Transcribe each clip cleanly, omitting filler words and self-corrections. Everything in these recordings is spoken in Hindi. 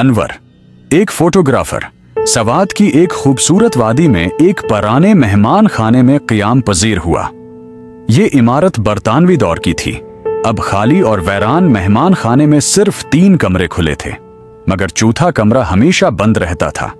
अनवर, एक फोटोग्राफर, सवात की एक खूबसूरत वादी में एक पुराने मेहमान खाने में क़याम पजीर हुआ। ये इमारत बरतानवी दौर की थी। अब खाली और वैरान मेहमान खाने में सिर्फ 3 कमरे खुले थे, मगर चौथा कमरा हमेशा बंद रहता था,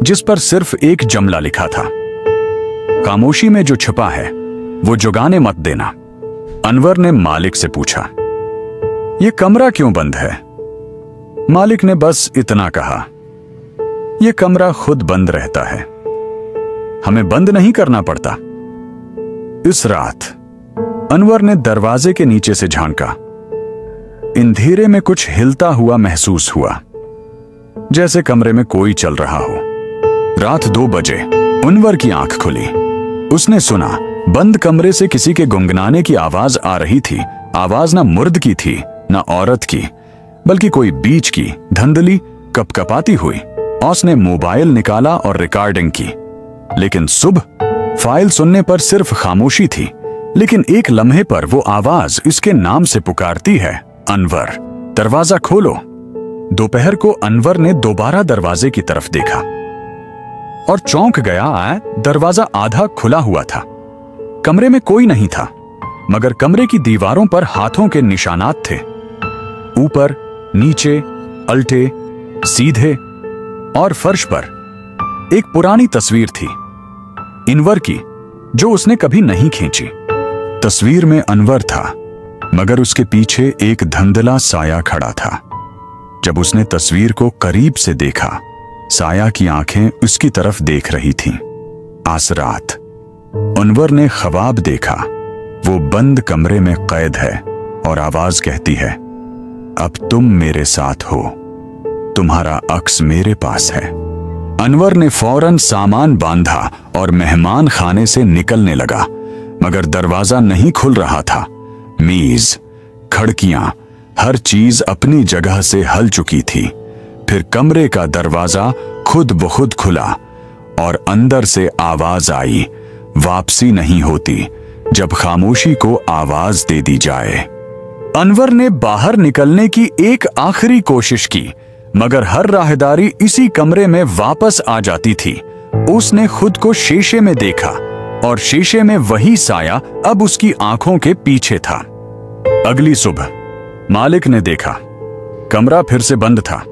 जिस पर सिर्फ एक जमला लिखा था, खामोशी में जो छुपा है वो जुगाने मत देना। अनवर ने मालिक से पूछा, ये कमरा क्यों बंद है? मालिक ने बस इतना कहा, यह कमरा खुद बंद रहता है, हमें बंद नहीं करना पड़ता। इस रात अनवर ने दरवाजे के नीचे से झांका। अंधेरे में कुछ हिलता हुआ महसूस हुआ, जैसे कमरे में कोई चल रहा हो। रात 2 बजे अनवर की आंख खुली। उसने सुना बंद कमरे से किसी के गुनगुनाने की आवाज आ रही थी। आवाज ना मुर्द की थी ना औरत की, बल्कि कोई बीच की, धंधली, कपकपाती हुई। उसने मोबाइल निकाला और रिकॉर्डिंग की, लेकिन सुबह फाइल सुनने पर सिर्फ खामोशी थी। लेकिन एक लम्हे पर वो आवाज इसके नाम से पुकारती है, अनवर, दरवाजा खोलो। दोपहर को अनवर ने दोबारा दरवाजे की तरफ देखा और चौंक गया। दरवाजा आधा खुला हुआ था। कमरे में कोई नहीं था, मगर कमरे की दीवारों पर हाथों के निशानात थे, ऊपर, नीचे, अल्टे, सीधे, और फर्श पर एक पुरानी तस्वीर थी, अनवर की, जो उसने कभी नहीं खींची। तस्वीर में अनवर था, मगर उसके पीछे एक धुंधला साया खड़ा था। जब उसने तस्वीर को करीब से देखा, साया की आंखें उसकी तरफ देख रही थीं। आस रात अनवर ने ख्वाब देखा, वो बंद कमरे में कैद है और आवाज कहती है, अब तुम मेरे साथ हो, तुम्हारा अक्स मेरे पास है। अनवर ने फौरन सामान बांधा और मेहमान खाने से निकलने लगा, मगर दरवाजा नहीं खुल रहा था। मेज, खिड़कियां, हर चीज अपनी जगह से हल चुकी थी। फिर कमरे का दरवाजा खुद ब खुद खुला और अंदर से आवाज आई, वापसी नहीं होती जब खामोशी को आवाज दे दी जाए। अनवर ने बाहर निकलने की एक आखिरी कोशिश की, मगर हर राहदारी इसी कमरे में वापस आ जाती थी। उसने खुद को शीशे में देखा और शीशे में वही साया अब उसकी आंखों के पीछे था। अगली सुबह मालिक ने देखा, कमरा फिर से बंद था।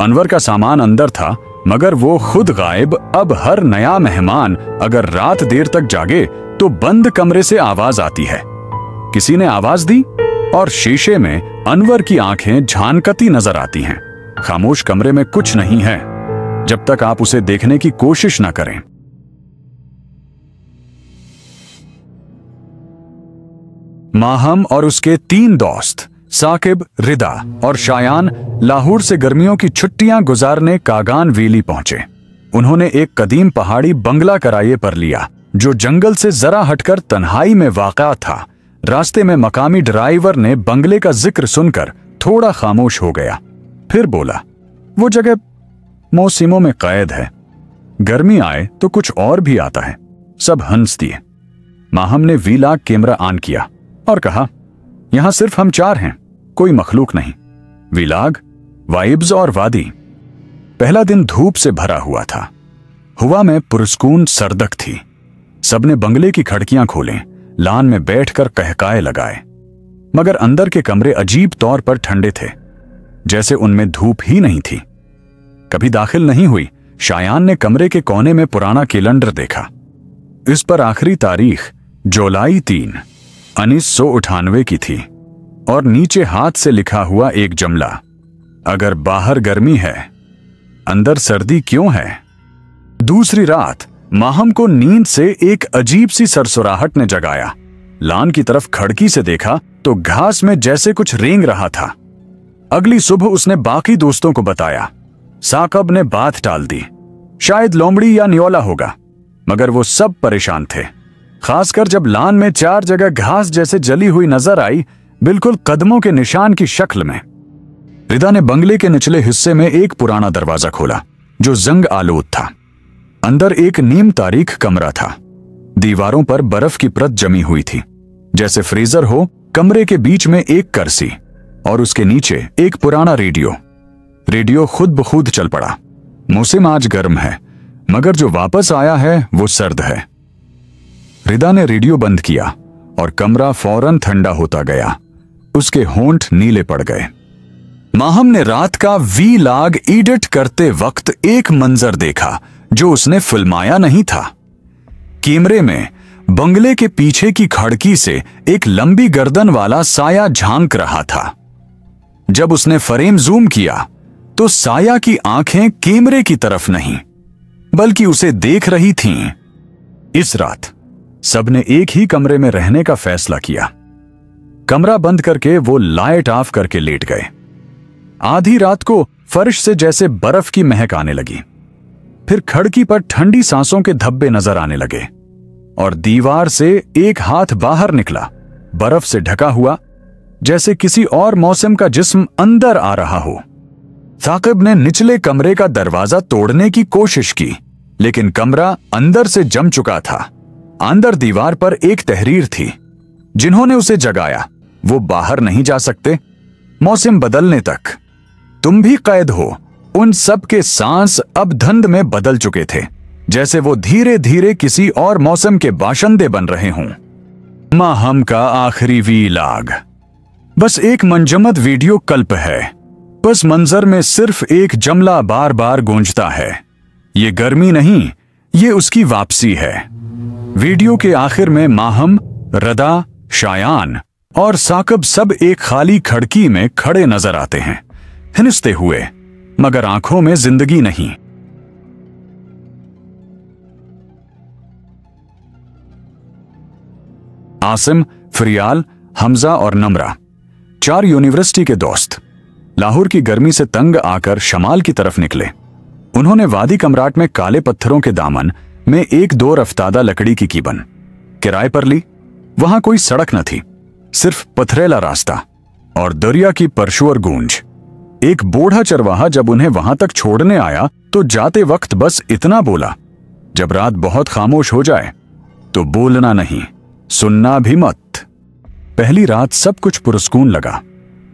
अनवर का सामान अंदर था, मगर वो खुद गायब। अब हर नया मेहमान अगर रात देर तक जागे तो बंद कमरे से आवाज आती है। किसी ने आवाज दी और शीशे में अनवर की आंखें झांकती नजर आती हैं। खामोश कमरे में कुछ नहीं है जब तक आप उसे देखने की कोशिश न करें। माहम और उसके 3 दोस्त साकिब, रिदा और शायान लाहौर से गर्मियों की छुट्टियां गुजारने कागान वेली पहुंचे। उन्होंने एक कदीम पहाड़ी बंगला किराए पर लिया, जो जंगल से जरा हटकर तन्हाई में वाक़ा था। रास्ते में मकामी ड्राइवर ने बंगले का जिक्र सुनकर थोड़ा खामोश हो गया, फिर बोला, वो जगह मौसमों में कैद है, गर्मी आए तो कुछ और भी आता है। सब हंस दिए। माहम ने वीलॉग कैमरा ऑन किया और कहा, यहां सिर्फ हम 4 हैं, कोई मखलूक नहीं। वीलॉग, वाइब्स और वादी। पहला दिन धूप से भरा हुआ था। हवा में पुरस्कून सरदक थी। सबने बंगले की खिड़कियां खोलें, लान में बैठकर कहकाए लगाए, मगर अंदर के कमरे अजीब तौर पर ठंडे थे, जैसे उनमें धूप ही नहीं थी। कभी दाखिल नहीं हुई, शायान ने कमरे के कोने में पुराना कैलेंडर देखा। इस पर आखिरी तारीख जुलाई 3, 1998 की थी और नीचे हाथ से लिखा हुआ एक जुमला, अगर बाहर गर्मी है, अंदर सर्दी क्यों है। दूसरी रात माहम को नींद से एक अजीब सी सरसराहट ने जगाया। लान की तरफ खिड़की से देखा तो घास में जैसे कुछ रेंग रहा था। अगली सुबह उसने बाकी दोस्तों को बताया। साकब ने बात टाल दी, शायद लोमड़ी या न्योला होगा, मगर वो सब परेशान थे, खासकर जब लान में 4 जगह घास जैसे जली हुई नजर आई, बिल्कुल कदमों के निशान की शक्ल में। रिदा ने बंगले के निचले हिस्से में एक पुराना दरवाजा खोला, जो जंग आलूद था। अंदर एक नीम तारीख कमरा था। दीवारों पर बर्फ की परत जमी हुई थी, जैसे फ्रीजर हो। कमरे के बीच में एक कुर्सी और उसके नीचे एक पुराना रेडियो। रेडियो खुद ब खुद चल पड़ा। मौसम आज गर्म है, मगर जो वापस आया है वो सर्द है। रिदा ने रेडियो बंद किया और कमरा फौरन ठंडा होता गया। उसके होंठ नीले पड़ गए। माहम ने रात का वीलॉग एडिट करते वक्त एक मंजर देखा जो उसने फिल्माया नहीं था। कैमरे में बंगले के पीछे की खिड़की से एक लंबी गर्दन वाला साया झांक रहा था। जब उसने फ्रेम जूम किया तो साया की आंखें कैमरे की तरफ नहीं बल्कि उसे देख रही थीं। इस रात सबने एक ही कमरे में रहने का फैसला किया। कमरा बंद करके वो लाइट ऑफ करके लेट गए। आधी रात को फर्श से जैसे बर्फ की महक आने लगी। फिर खिड़की पर ठंडी सांसों के धब्बे नजर आने लगे और दीवार से एक हाथ बाहर निकला, बर्फ से ढका हुआ, जैसे किसी और मौसम का जिस्म अंदर आ रहा हो। साकिब ने निचले कमरे का दरवाजा तोड़ने की कोशिश की, लेकिन कमरा अंदर से जम चुका था। अंदर दीवार पर एक तहरीर थी। जिन्होंने उसे जगाया वो बाहर नहीं जा सकते मौसम बदलने तक। तुम भी कैद हो। उन सब के सांस अब धुंध में बदल चुके थे, जैसे वो धीरे धीरे किसी और मौसम के बाशिंदे बन रहे हों। माहम का आखिरी वीलॉग। बस एक मनजमद वीडियो क्लिप है। बस मंजर में सिर्फ एक जमला बार बार गूंजता है। ये गर्मी नहीं, ये उसकी वापसी है। वीडियो के आखिर में माहम, रदा, शायान और साकिब सब एक खाली खिड़की में खड़े नजर आते हैं, हिंसते हुए, मगर आंखों में जिंदगी नहीं। आसिम, फरियाल, हमजा और नमरा, 4 यूनिवर्सिटी के दोस्त, लाहौर की गर्मी से तंग आकर शमाल की तरफ निकले। उन्होंने वादी कमराट में काले पत्थरों के दामन में एक 2 रफ्तादा लकड़ी की कीबन किराए पर ली। वहां कोई सड़क न थी, सिर्फ पथरेला रास्ता और दरिया की परशुअर गूंज। एक बूढ़ा चरवाहा जब उन्हें वहां तक छोड़ने आया तो जाते वक्त बस इतना बोला, जब रात बहुत खामोश हो जाए तो बोलना नहीं, सुनना भी मत। पहली रात सब कुछ पुरस्कून लगा।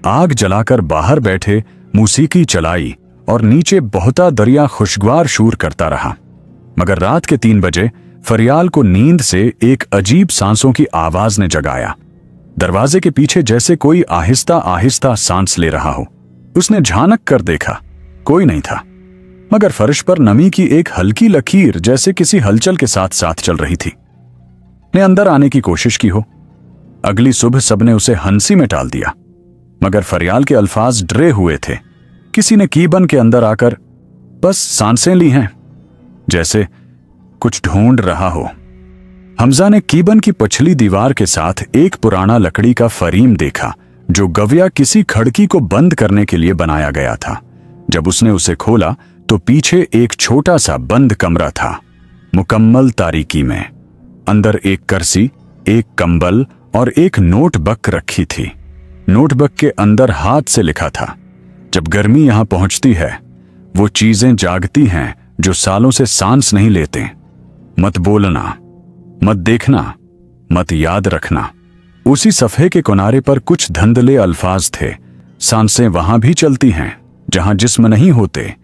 आग जलाकर बाहर बैठे, मूसीकी चलाई और नीचे बहता दरिया खुशगवार शूर करता रहा। मगर रात के 3 बजे फरियाल को नींद से एक अजीब सांसों की आवाज ने जगाया। दरवाजे के पीछे जैसे कोई आहिस्ता आहिस्ता सांस ले रहा हो। उसने झांक कर देखा, कोई नहीं था, मगर फर्श पर नमी की एक हल्की लकीर जैसे किसी हलचल के साथ साथ चल रही थी। ने अंदर आने की कोशिश की हो। अगली सुबह सबने उसे हंसी में टाल दिया, मगर फरियाल के अल्फाज डरे हुए थे। किसी ने कीबन के अंदर आकर बस सांसें ली हैं, जैसे कुछ ढूंढ रहा हो। हमजा ने कीबन की पछली दीवार के साथ एक पुराना लकड़ी का फरीम देखा जो गव्या किसी खिड़की को बंद करने के लिए बनाया गया था। जब उसने उसे खोला तो पीछे एक छोटा सा बंद कमरा था, मुकम्मल तारीकी में। अंदर एक कुर्सी, एक कंबल और एक नोटबुक रखी थी। नोटबुक के अंदर हाथ से लिखा था, जब गर्मी यहां पहुंचती है वो चीजें जागती हैं जो सालों से सांस नहीं लेते। मत बोलना, मत देखना, मत याद रखना। उसी सफ़े के किनारे पर कुछ धंधले अल्फाज थे, सांसें वहां भी चलती हैं जहां जिस्म नहीं होते।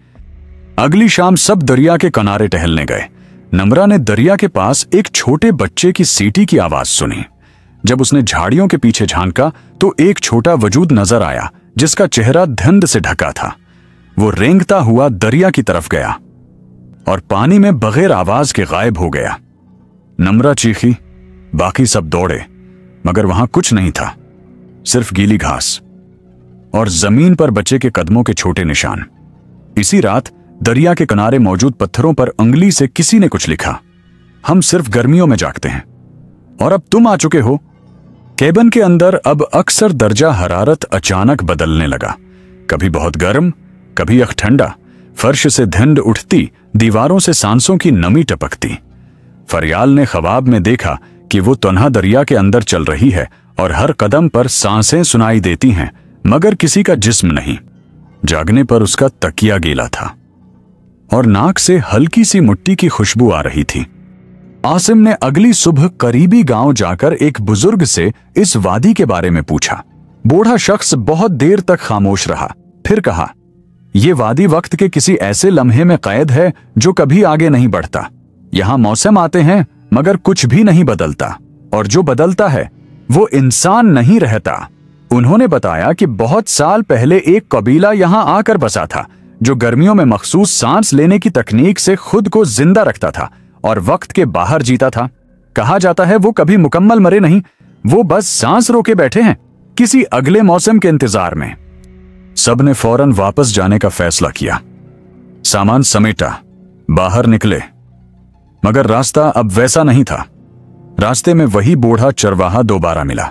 अगली शाम सब दरिया के किनारे टहलने गए। नम्रा ने दरिया के पास एक छोटे बच्चे की सीटी की आवाज सुनी। जब उसने झाड़ियों के पीछे झांका तो एक छोटा वजूद नजर आया जिसका चेहरा धुंध से ढका था। वो रेंगता हुआ दरिया की तरफ गया और पानी में बगैर आवाज के गायब हो गया। नम्रा चीखी, बाकी सब दौड़े, मगर वहां कुछ नहीं था, सिर्फ गीली घास और जमीन पर बच्चे के कदमों के छोटे निशान। इसी रात दरिया के किनारे मौजूद पत्थरों पर उंगली से किसी ने कुछ लिखा, हम सिर्फ गर्मियों में जागते हैं और अब तुम आ चुके हो। केबिन के अंदर अब अक्सर दर्जा हरारत अचानक बदलने लगा, कभी बहुत गर्म, कभी अख ठंडा। फर्श से धुंध उठती, दीवारों से सांसों की नमी टपकती। फरियाल ने ख्वाब में देखा कि वो तन्हा दरिया के अंदर चल रही है और हर कदम पर सांसें सुनाई देती हैं, मगर किसी का जिस्म नहीं। जागने पर उसका तकिया गीला था और नाक से हल्की सी मिट्टी की खुशबू आ रही थी। आसिम ने अगली सुबह करीबी गांव जाकर एक बुजुर्ग से इस वादी के बारे में पूछा। बूढ़ा शख्स बहुत देर तक खामोश रहा, फिर कहा, ये वादी वक्त के किसी ऐसे लम्हे में कैद है जो कभी आगे नहीं बढ़ता। यहाँ मौसम आते हैं मगर कुछ भी नहीं बदलता, और जो बदलता है वो इंसान नहीं रहता। उन्होंने बताया कि बहुत साल पहले एक कबीला यहाँ आकर बसा था जो गर्मियों में मखसूस सांस लेने की तकनीक से खुद को जिंदा रखता था और वक्त के बाहर जीता था। कहा जाता है वो कभी मुकम्मल मरे नहीं, वो बस सांस रोके बैठे हैं किसी अगले मौसम के इंतजार में। सबने फौरन वापस जाने का फैसला किया। सामान समेटा, बाहर निकले, मगर रास्ता अब वैसा नहीं था। रास्ते में वही बूढ़ा चरवाहा दोबारा मिला,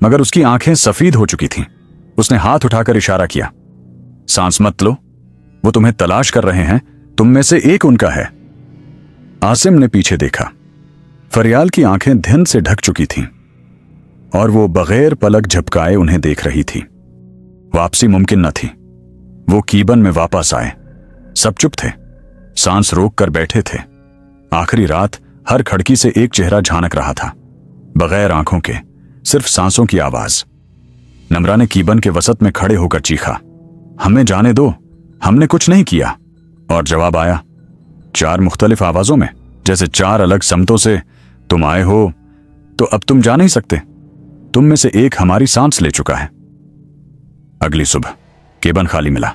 मगर उसकी आंखें सफेद हो चुकी थीं। उसने हाथ उठाकर इशारा किया, सांस मत लो, वो तुम्हें तलाश कर रहे हैं, तुम में से एक उनका है। आसिम ने पीछे देखा। फरियाल की आंखें धिन से ढक चुकी थीं और वो बगैर पलक झपकाए उन्हें देख रही थी। वापसी मुमकिन न थी। वो कीबन में वापस आए। सब चुप थे, सांस रोक कर बैठे थे। आखिरी रात हर खिड़की से एक चेहरा झांक रहा था, बगैर आंखों के, सिर्फ सांसों की आवाज। नम्रा ने कीबन के वसत में खड़े होकर चीखा, हमें जाने दो, हमने कुछ नहीं किया। और जवाब आया 4 मुख्तलिफ आवाजों में, जैसे 4 अलग समतों से, तुम आए हो तो अब तुम जा नहीं सकते, तुम में से एक हमारी सांस ले चुका है। अगली सुबह केबन खाली मिला।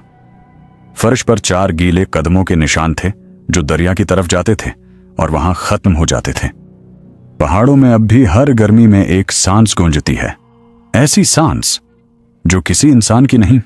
फर्श पर 4 गीले कदमों के निशान थे जो दरिया की तरफ जाते थे और वहां खत्म हो जाते थे। पहाड़ों में अब भी हर गर्मी में एक सांस गूंजती है, ऐसी सांस जो किसी इंसान की नहीं,